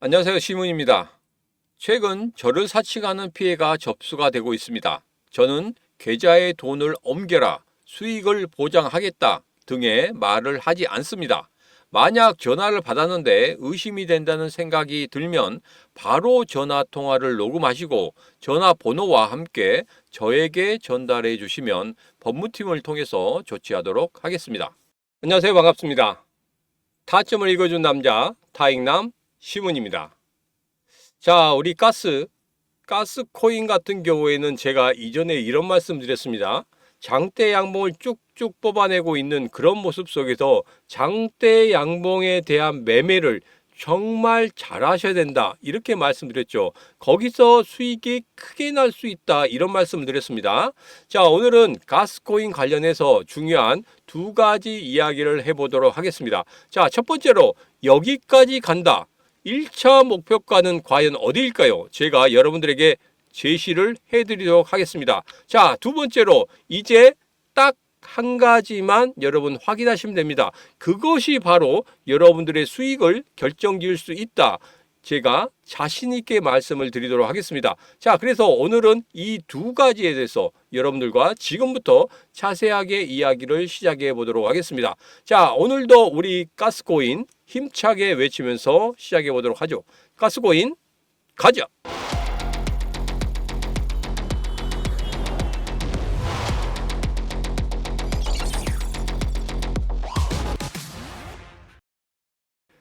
안녕하세요. 시문입니다. 최근 저를 사칭하는 피해가 접수가 되고 있습니다. 저는 계좌에 돈을 옮겨라, 수익을 보장하겠다 등의 말을 하지 않습니다. 만약 전화를 받았는데 의심이 된다는 생각이 들면 바로 전화 통화를 녹음하시고 전화번호와 함께 저에게 전달해 주시면 법무팀을 통해서 조치하도록 하겠습니다. 안녕하세요. 반갑습니다. 타점을 읽어준 남자 타익남 시문입니다. 자, 우리 가스코인 같은 경우에는 제가 이전에 이런 말씀 드렸습니다. 장대 양봉을 쭉쭉 뽑아내고 있는 그런 모습 속에서 장대 양봉에 대한 매매를 정말 잘 하셔야 된다. 이렇게 말씀드렸죠. 거기서 수익이 크게 날 수 있다. 이런 말씀을 드렸습니다. 자, 오늘은 가스코인 관련해서 중요한 두 가지 이야기를 해보도록 하겠습니다. 자, 첫 번째로 여기까지 간다. 1차 목표가는 과연 어디일까요? 제가 여러분들에게 제시를 해드리도록 하겠습니다. 자, 두 번째로 이제 딱 한 가지만 여러분 확인하시면 됩니다. 그것이 바로 여러분들의 수익을 결정지을 수 있다. 제가 자신 있게 말씀을 드리도록 하겠습니다. 자, 그래서 오늘은 이 두 가지에 대해서 여러분들과 지금부터 자세하게 이야기를 시작해 보도록 하겠습니다. 자, 오늘도 우리 가스코인 힘차게 외치면서 시작해 보도록 하죠. 가스코인 가자!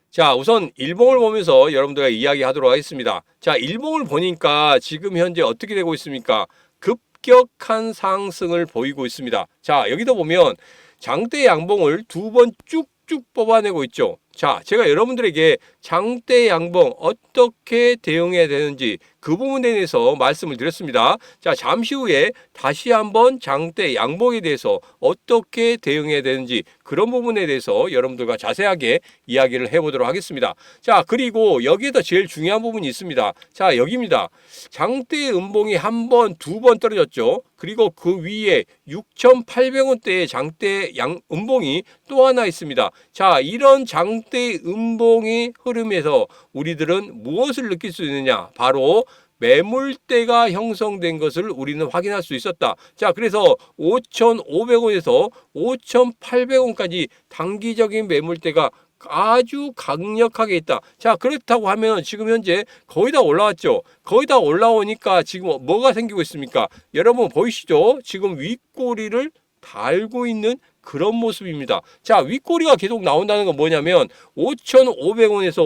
자, 우선 일봉을 보면서 여러분들과 이야기하도록 하겠습니다. 자, 일봉을 보니까 지금 현재 어떻게 되고 있습니까? 급격한 상승을 보이고 있습니다. 자, 여기도 보면 장대 양봉을 두 번 쭉쭉 뽑아내고 있죠. 자, 제가 여러분들에게 장대 양봉 어떻게 대응해야 되는지 그 부분에 대해서 말씀을 드렸습니다. 자, 잠시 후에 다시 한번 장대 양봉에 대해서 어떻게 대응해야 되는지 그런 부분에 대해서 여러분들과 자세하게 이야기를 해보도록 하겠습니다. 자, 그리고 여기에다 제일 중요한 부분이 있습니다. 자, 여기입니다. 장대 음봉이 한 번, 두 번 떨어졌죠. 그리고 그 위에 6,800원대의 장대 음봉이 또 하나 있습니다. 자, 이런 장대 음봉의 흐름에서 우리들은 무엇을 느낄 수 있느냐? 바로 매물대가 형성된 것을 우리는 확인할 수 있었다. 자, 그래서 5,500원에서 5,800원까지 단기적인 매물대가 아주 강력하게 있다. 자, 그렇다고 하면 지금 현재 거의 다 올라왔죠. 거의 다 올라오니까 지금 뭐가 생기고 있습니까? 여러분 보이시죠? 지금 윗꼬리를 달고 있는 그런 모습입니다. 자, 윗꼬리가 계속 나온다는 건 뭐냐면 5,500원에서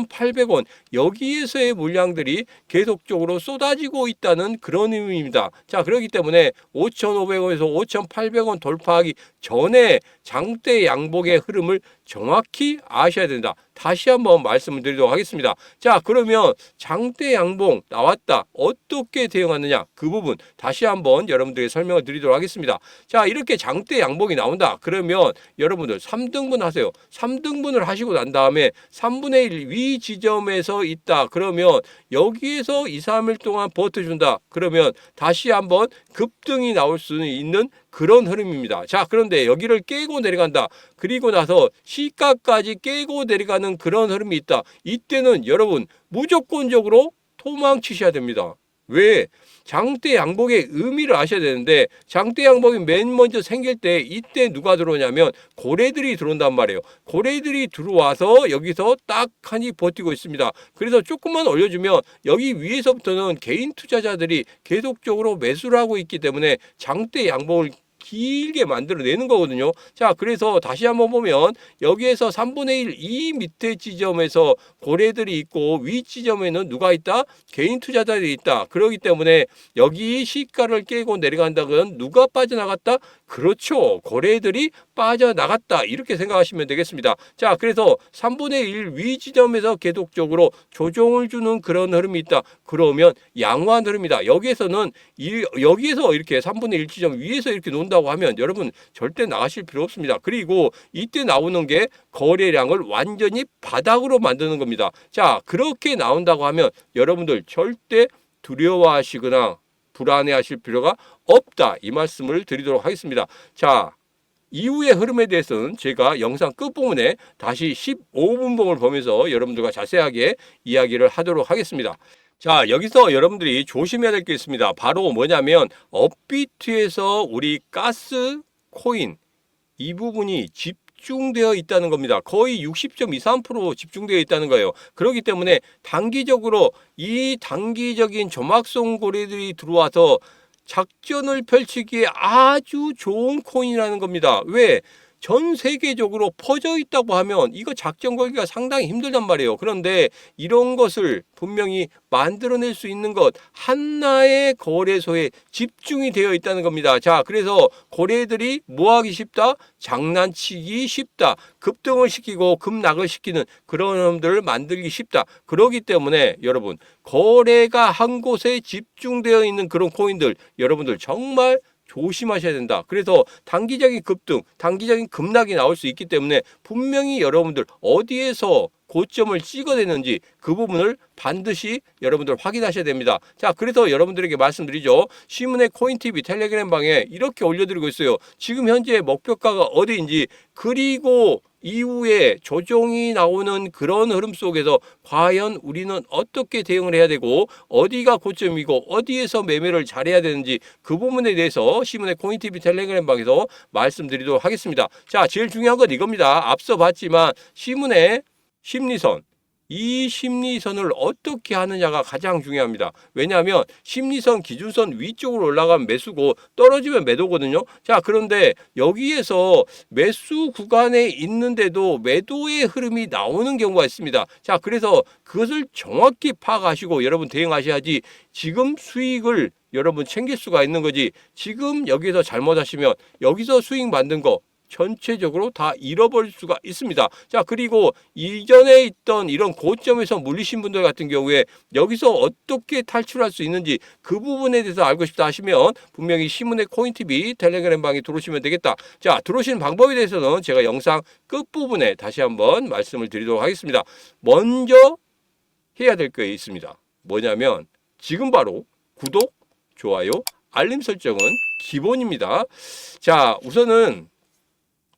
5,800원 여기에서의 물량들이 계속적으로 쏟아지고 있다는 그런 의미입니다. 자, 그렇기 때문에 5,500원에서 5,800원 돌파하기 전에 장대 양봉의 흐름을 정확히 아셔야 된다. 다시 한번 말씀을 드리도록 하겠습니다. 자, 그러면 장대 양봉 나왔다. 어떻게 대응하느냐? 그 부분 다시 한번 여러분들에게 설명을 드리도록 하겠습니다. 자, 이렇게 장대 양봉이 나온다. 그러면 여러분들 3등분 하세요. 3등분을 하시고 난 다음에 3분의 1 위 지점에서 있다. 그러면 여기에서 2, 3일 동안 버텨준다. 그러면 다시 한번 급등이 나올 수 있는 그런 흐름입니다. 자, 그런데 여기를 깨고 내려간다. 그리고 나서 시가까지 깨고 내려가는 그런 흐름이 있다. 이때는 여러분 무조건적으로 도망치셔야 됩니다. 왜? 장대 양봉의 의미를 아셔야 되는데 장대 양봉이 맨 먼저 생길 때 이때 누가 들어오냐면 고래들이 들어온단 말이에요. 고래들이 들어와서 여기서 딱하니 버티고 있습니다. 그래서 조금만 올려주면 여기 위에서부터는 개인 투자자들이 계속적으로 매수를 하고 있기 때문에 장대 양봉을 길게 만들어내는 거거든요. 자, 그래서 다시 한번 보면 여기에서 3분의 1 이 밑에 지점에서 고래들이 있고 위 지점에는 누가 있다? 개인 투자자들이 있다. 그렇기 때문에 여기 시가를 깨고 내려간다면 누가 빠져나갔다? 그렇죠. 고래들이 빠져나갔다. 이렇게 생각하시면 되겠습니다. 자, 그래서 3분의 1 위 지점에서 계속적으로 조정을 주는 그런 흐름이 있다. 그러면 양호한 흐름이다. 여기에서는 여기에서 이렇게 3분의 1 지점 위에서 이렇게 논다고 하면 여러분 절대 나가실 필요 없습니다. 그리고 이때 나오는 게 거래량을 완전히 바닥으로 만드는 겁니다. 자, 그렇게 나온다고 하면 여러분들 절대 두려워하시거나 불안해하실 필요가 없다. 이 말씀을 드리도록 하겠습니다. 자, 이후의 흐름에 대해서는 제가 영상 끝부분에 다시 15분봉을 보면서 여러분들과 자세하게 이야기를 하도록 하겠습니다. 자, 여기서 여러분들이 조심해야 될 게 있습니다. 바로 뭐냐면 업비트에서 우리 가스 코인 이 부분이 집중되어 있다는 겁니다. 거의 60.23% 집중되어 있다는 거예요. 그렇기 때문에 단기적으로 이 단기적인 조막성 거래들이 들어와서 작전을 펼치기에 아주 좋은 코인이라는 겁니다. 왜? 전 세계적으로 퍼져 있다고 하면 이거 작전 걸기가 상당히 힘들단 말이에요. 그런데 이런 것을 분명히 만들어낼 수 있는 것 하나의 거래소에 집중이 되어 있다는 겁니다. 자, 그래서 거래들이 뭐하기 쉽다? 장난치기 쉽다. 급등을 시키고 급락을 시키는 그런 놈들을 만들기 쉽다. 그렇기 때문에 여러분 거래가 한 곳에 집중되어 있는 그런 코인들 여러분들 정말 조심하셔야 된다. 그래서 단기적인 급등, 단기적인 급락이 나올 수 있기 때문에 분명히 여러분들 어디에서 고점을 찍어내는지 그 부분을 반드시 여러분들 확인하셔야 됩니다. 자, 그래서 여러분들에게 말씀드리죠. 시문의 코인TV 텔레그램 방에 이렇게 올려드리고 있어요. 지금 현재 목표가가 어디인지 그리고 이후에 조정이 나오는 그런 흐름 속에서 과연 우리는 어떻게 대응을 해야 되고 어디가 고점이고 어디에서 매매를 잘해야 되는지 그 부분에 대해서 시문의 코인TV 텔레그램 방에서 말씀드리도록 하겠습니다. 자, 제일 중요한 건 이겁니다. 앞서 봤지만 시문의 심리선 이 심리선을 어떻게 하느냐가 가장 중요합니다. 왜냐하면 심리선 기준선 위쪽으로 올라가면 매수고 떨어지면 매도거든요. 자, 그런데 여기에서 매수 구간에 있는데도 매도의 흐름이 나오는 경우가 있습니다. 자, 그래서 그것을 정확히 파악하시고 여러분 대응하셔야지 지금 수익을 여러분 챙길 수가 있는 거지. 지금 여기서 잘못하시면 여기서 수익 만든 거 전체적으로 다 잃어버릴 수가 있습니다. 자, 그리고 이전에 있던 이런 고점에서 물리신 분들 같은 경우에 여기서 어떻게 탈출할 수 있는지 그 부분에 대해서 알고 싶다 하시면 분명히 시문의 코인TV 텔레그램 방에 들어오시면 되겠다. 자, 들어오시는 방법에 대해서는 제가 영상 끝부분에 다시 한번 말씀을 드리도록 하겠습니다. 먼저 해야 될 게 있습니다. 뭐냐면 지금 바로 구독, 좋아요, 알림 설정은 기본입니다. 자, 우선은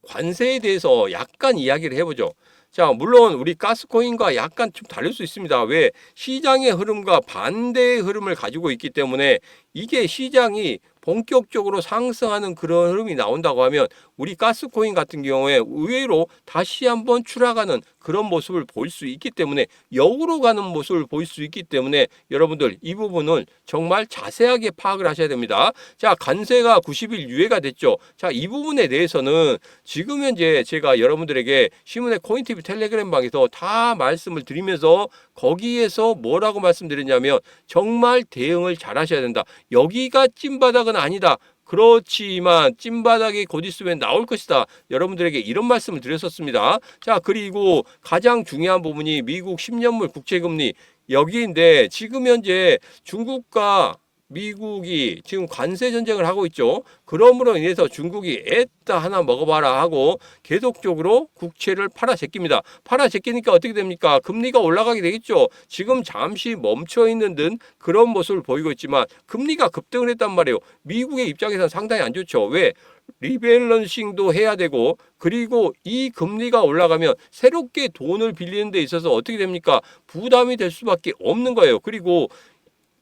관세에 대해서 약간 이야기를 해보죠. 자, 물론 우리 가스코인과 약간 좀 다를 수 있습니다. 왜? 시장의 흐름과 반대의 흐름을 가지고 있기 때문에 이게 시장이 본격적으로 상승하는 그런 흐름이 나온다고 하면 우리 가스코인 같은 경우에 의외로 다시 한번 추락하는 그런 모습을 볼 수 있기 때문에 역으로 가는 모습을 볼 수 있기 때문에 여러분들 이 부분을 정말 자세하게 파악을 하셔야 됩니다. 자, 관세가 90일 유예가 됐죠. 자, 이 부분에 대해서는 지금 현재 제가 여러분들에게 시문의 코인TV 텔레그램 방에서 다 말씀을 드리면서 거기에서 뭐라고 말씀드렸냐면 정말 대응을 잘 하셔야 된다. 여기가 찐바닥은 아니다. 그렇지만 찐바닥이 곧 있으면 나올 것이다. 여러분들에게 이런 말씀을 드렸었습니다. 자, 그리고 가장 중요한 부분이 미국 10년물 국채금리 여기인데 지금 현재 중국과 미국이 지금 관세 전쟁을 하고 있죠. 그러므로 인해서 중국이 애따 하나 먹어봐라 하고 계속적으로 국채를 팔아 제낍니다. 팔아 제끼니까 어떻게 됩니까? 금리가 올라가게 되겠죠. 지금 잠시 멈춰 있는 듯 그런 모습을 보이고 있지만 금리가 급등을 했단 말이에요. 미국의 입장에서는 상당히 안 좋죠. 왜? 리밸런싱도 해야 되고 그리고 이 금리가 올라가면 새롭게 돈을 빌리는 데 있어서 어떻게 됩니까? 부담이 될 수밖에 없는 거예요. 그리고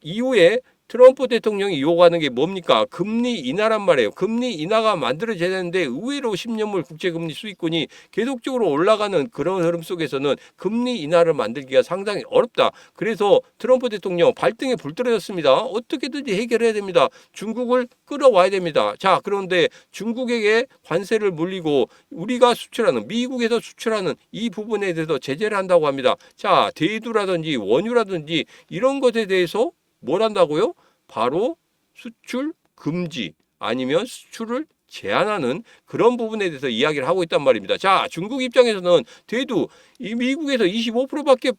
이후에 트럼프 대통령이 요구하는 게 뭡니까? 금리 인하란 말이에요. 금리 인하가 만들어져야 되는데 의외로 10년물 국채금리 수익권이 계속적으로 올라가는 그런 흐름 속에서는 금리 인하를 만들기가 상당히 어렵다. 그래서 트럼프 대통령 발등에 불 떨어졌습니다. 어떻게든지 해결해야 됩니다. 중국을 끌어와야 됩니다. 자, 그런데 중국에게 관세를 물리고 우리가 수출하는 미국에서 수출하는 이 부분에 대해서 제재를 한다고 합니다. 자, 대두라든지 원유라든지 이런 것에 대해서 뭘 한다고요? 바로 수출 금지 아니면 수출을 제한하는 그런 부분에 대해서 이야기를 하고 있단 말입니다. 자, 중국 입장에서는 대두 이 미국에서 25%밖에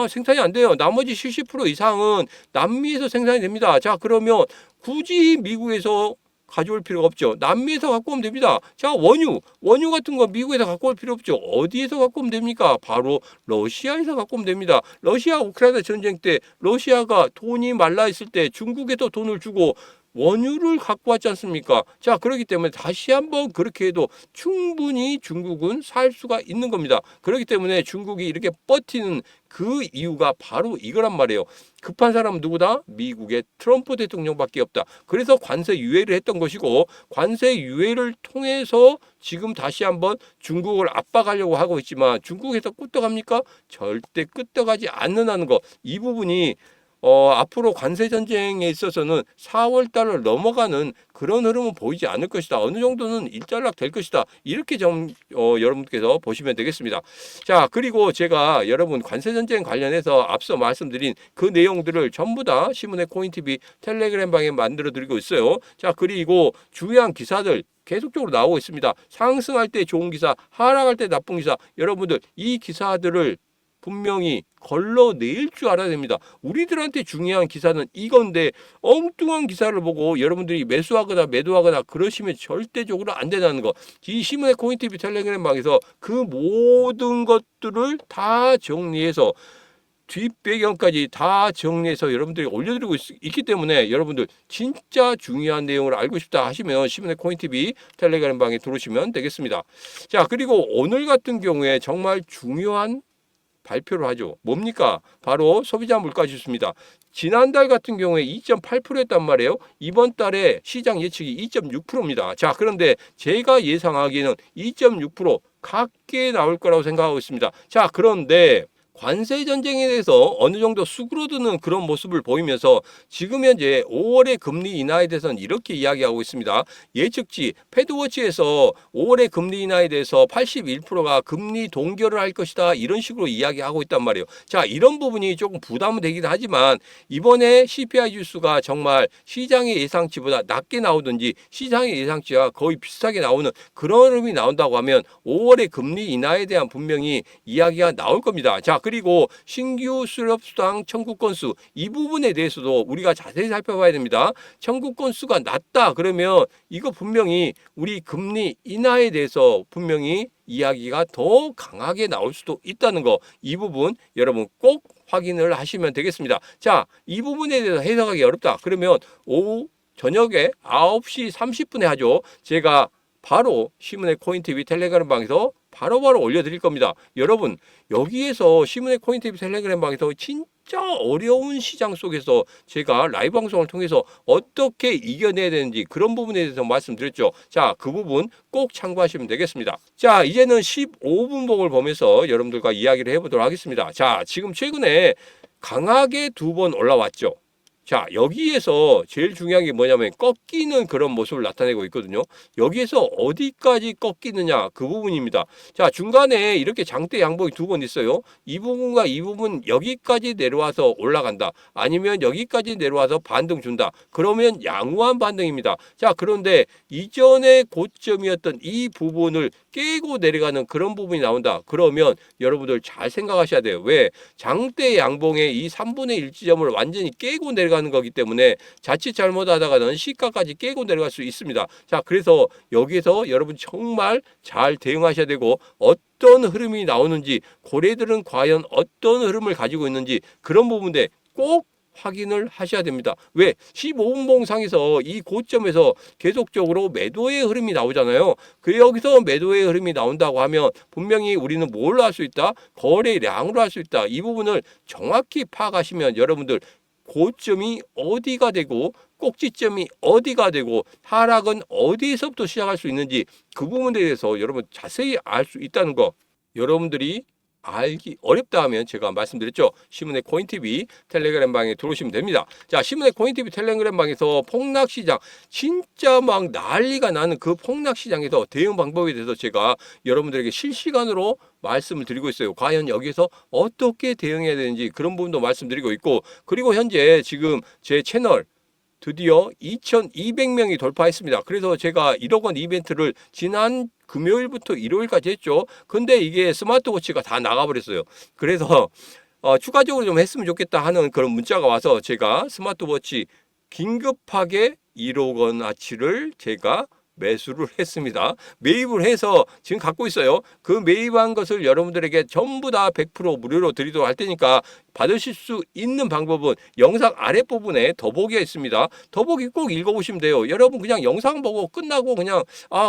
생산이 안 돼요. 나머지 70% 이상은 남미에서 생산이 됩니다. 자, 그러면 굳이 미국에서 가져올 필요가 없죠. 남미에서 갖고 오면 됩니다. 자, 원유 같은 거 미국에서 갖고 올 필요 없죠. 어디에서 갖고 오면 됩니까? 바로 러시아에서 갖고 오면 됩니다. 러시아 우크라이나 전쟁 때 러시아가 돈이 말라 있을 때 중국에도 돈을 주고 원유를 갖고 왔지 않습니까? 자, 그렇기 때문에 다시 한번 그렇게 해도 충분히 중국은 살 수가 있는 겁니다. 그렇기 때문에 중국이 이렇게 버티는 그 이유가 바로 이거란 말이에요. 급한 사람은 누구다? 미국의 트럼프 대통령밖에 없다. 그래서 관세 유예를 했던 것이고, 관세 유예를 통해서 지금 다시 한번 중국을 압박하려고 하고 있지만 중국에서 끄떡합니까? 절대 끄떡하지 않는다는 거. 이 부분이 앞으로 관세 전쟁에 있어서는 4월 달을 넘어가는 그런 흐름은 보이지 않을 것이다. 어느 정도는 일단락 될 것이다. 이렇게 좀 여러분께서 보시면 되겠습니다. 자, 그리고 제가 여러분 관세 전쟁 관련해서 앞서 말씀드린 그 내용들을 전부 다 신문의 코인TV 텔레그램 방에 만들어 드리고 있어요. 자, 그리고 중요한 기사들 계속적으로 나오고 있습니다. 상승할 때 좋은 기사, 하락할 때 나쁜 기사. 여러분들 이 기사들을 분명히 걸러낼 줄 알아야 됩니다. 우리들한테 중요한 기사는 이건데 엉뚱한 기사를 보고 여러분들이 매수하거나 매도하거나 그러시면 절대적으로 안 된다는 거. 이 신문의 코인TV 텔레그램 방에서 그 모든 것들을 다 정리해서 뒷배경까지 다 정리해서 여러분들이 올려드리고 있기 때문에 여러분들 진짜 중요한 내용을 알고 싶다 하시면 신문의 코인TV 텔레그램 방에 들어오시면 되겠습니다. 자, 그리고 오늘 같은 경우에 정말 중요한 발표를 하죠. 뭡니까? 바로 소비자 물가 지수입니다. 지난달 같은 경우에 2.8%였단 말이에요. 이번 달에 시장 예측이 2.6%입니다. 자, 그런데 제가 예상하기에는 2.6% 각게 나올 거라고 생각하고 있습니다. 자, 그런데 관세 전쟁에 대해서 어느 정도 수그러드는 그런 모습을 보이면서 지금 현재 5월의 금리 인하에 대해서는 이렇게 이야기하고 있습니다. 예측치 패드워치에서 5월의 금리 인하에 대해서 81%가 금리 동결을 할 것이다. 이런 식으로 이야기하고 있단 말이에요. 자, 이런 부분이 조금 부담은 되긴 하지만 이번에 CPI 지수가 정말 시장의 예상치보다 낮게 나오든지 시장의 예상치와 거의 비슷하게 나오는 그런 흐름이 나온다고 하면 5월의 금리 인하에 대한 분명히 이야기가 나올 겁니다. 자, 그리고 신규 수렵수당 청구 건수 이 부분에 대해서도 우리가 자세히 살펴봐야 됩니다. 청구 건수가 낮다 그러면 이거 분명히 우리 금리 인하에 대해서 분명히 이야기가 더 강하게 나올 수도 있다는 거. 이 부분 여러분 꼭 확인을 하시면 되겠습니다. 자, 이 부분에 대해서 해석하기 어렵다. 그러면 오후 저녁에 9시 30분에 하죠. 제가 바로 신문의 코인TV 텔레그램 방에서 바로바로 올려드릴 겁니다. 여러분 여기에서 신문의 코인TV 텔레그램 방에서 진짜 어려운 시장 속에서 제가 라이브 방송을 통해서 어떻게 이겨내야 되는지 그런 부분에 대해서 말씀드렸죠. 자, 그 부분 꼭 참고하시면 되겠습니다. 자, 이제는 15분봉을 보면서 여러분들과 이야기를 해보도록 하겠습니다. 자, 지금 최근에 강하게 2번 올라왔죠. 자, 여기에서 제일 중요한 게 뭐냐면 꺾이는 그런 모습을 나타내고 있거든요. 여기에서 어디까지 꺾이느냐 그 부분입니다. 자, 중간에 이렇게 장대 양봉이 2번 있어요. 이 부분과 이 부분 여기까지 내려와서 올라간다. 아니면 여기까지 내려와서 반등 준다. 그러면 양호한 반등입니다. 자, 그런데 이전의 고점이었던 이 부분을 깨고 내려가는 그런 부분이 나온다. 그러면 여러분들 잘 생각하셔야 돼요. 왜? 장대 양봉의 이 3분의 1 지점을 완전히 깨고 내려가는 거기 때문에 자칫 잘못하다가는 시가까지 깨고 내려갈 수 있습니다. 자, 그래서 여기서 여러분 정말 잘 대응하셔야 되고 어떤 흐름이 나오는지 고래들은 과연 어떤 흐름을 가지고 있는지 그런 부분에 꼭 확인을 하셔야 됩니다. 왜? 15분봉 상에서 이 고점에서 계속적으로 매도의 흐름이 나오잖아요. 그 여기서 매도의 흐름이 나온다고 하면 분명히 우리는 뭘로 할 수 있다? 거래량으로 할 수 있다. 이 부분을 정확히 파악하시면 여러분들 고점이 어디가 되고 꼭지점이 어디가 되고 하락은 어디에서부터 시작할 수 있는지 그 부분에 대해서 여러분 자세히 알 수 있다는 거 여러분들이 알기 어렵다 하면 제가 말씀드렸죠. 신문의 코인TV 텔레그램 방에 들어오시면 됩니다. 자, 신문의 코인TV 텔레그램 방에서 폭락시장 진짜 막 난리가 나는 그 폭락시장에서 대응 방법에 대해서 제가 여러분들에게 실시간으로 말씀을 드리고 있어요. 과연 여기서 어떻게 대응해야 되는지 그런 부분도 말씀드리고 있고 그리고 현재 지금 제 채널 드디어 2,200명이 돌파했습니다. 그래서 제가 1억 원 이벤트를 지난 금요일부터 일요일까지 했죠. 근데 이게 스마트워치가 다 나가버렸어요. 그래서 추가적으로 좀 했으면 좋겠다 하는 그런 문자가 와서 제가 스마트워치 긴급하게 1억 원어치를 제가 매수를 했습니다. 매입을 해서 지금 갖고 있어요. 그 매입한 것을 여러분들에게 전부 다 100% 무료로 드리도록 할 테니까 받으실 수 있는 방법은 영상 아랫부분에 더보기가 있습니다. 더보기 꼭 읽어보시면 돼요. 여러분 그냥 영상 보고 끝나고 그냥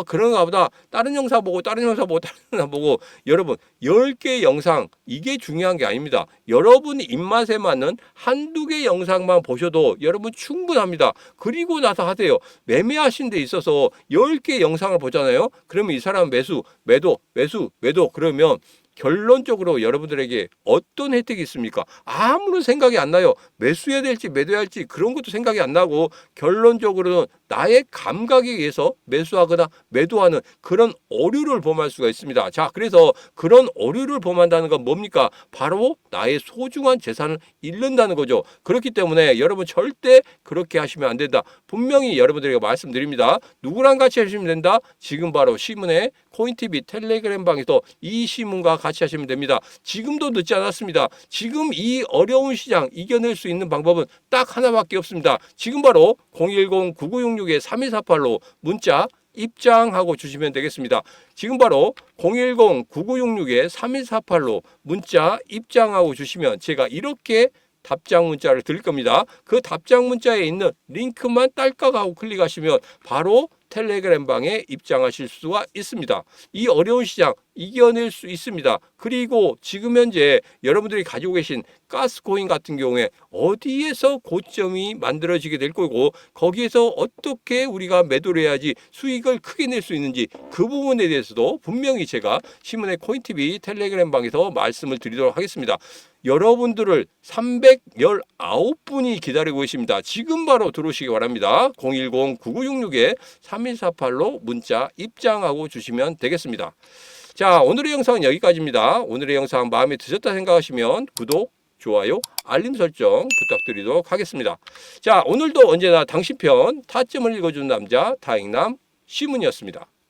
그런가 보다 다른 영상 보고 다른 영상 보고 다른 영상 보고 여러분 10개 영상 이게 중요한 게 아닙니다. 여러분 입맛에 맞는 한두 개 영상만 보셔도 여러분 충분합니다. 그리고 나서 하세요. 매매하신 데 있어서 10개 영상을 보잖아요. 그러면 이 사람 매수, 매도, 매수, 매도 그러면 결론적으로 여러분들에게 어떤 혜택이 있습니까? 아무런 생각이 안 나요. 매수해야 될지 매도해야 할지 그런 것도 생각이 안 나고 결론적으로는 나의 감각에 의해서 매수하거나 매도하는 그런 오류를 범할 수가 있습니다. 자, 그래서 그런 오류를 범한다는 건 뭡니까? 바로 나의 소중한 재산을 잃는다는 거죠. 그렇기 때문에 여러분 절대 그렇게 하시면 안 된다. 분명히 여러분들에게 말씀드립니다. 누구랑 같이 하시면 된다? 지금 바로 시문의 코인TV 텔레그램 방에서 이 시문과 같이 하시면 됩니다. 지금도 늦지 않았습니다. 지금 이 어려운 시장 이겨낼 수 있는 방법은 딱 하나밖에 없습니다. 지금 바로 010-9966-3148로 문자 입장하고 주시면 되겠습니다. 지금 바로 010-9966-3148로 문자 입장하고 주시면 제가 이렇게 답장 문자를 드릴 겁니다. 그 답장 문자에 있는 링크만 딸깍하고 클릭하시면 바로 텔레그램 방에 입장하실 수가 있습니다. 이 어려운 시장 이겨낼 수 있습니다. 그리고 지금 현재 여러분들이 가지고 계신 가스코인 같은 경우에 어디에서 고점이 만들어지게 될 거고 거기에서 어떻게 우리가 매도를 해야지 수익을 크게 낼 수 있는지 그 부분에 대해서도 분명히 제가 신문의 코인TV 텔레그램 방에서 말씀을 드리도록 하겠습니다. 여러분들을 319분이 기다리고 계십니다. 지금 바로 들어오시기 바랍니다. 010-9966-3148로 문자 입장하고 주시면 되겠습니다. 자, 오늘의 영상은 여기까지입니다. 오늘의 영상 마음에 드셨다 생각하시면 구독, 좋아요, 알림 설정 부탁드리도록 하겠습니다. 자, 오늘도 언제나 당신 편 타점을 읽어주는 남자 타익남 시문이었습니다.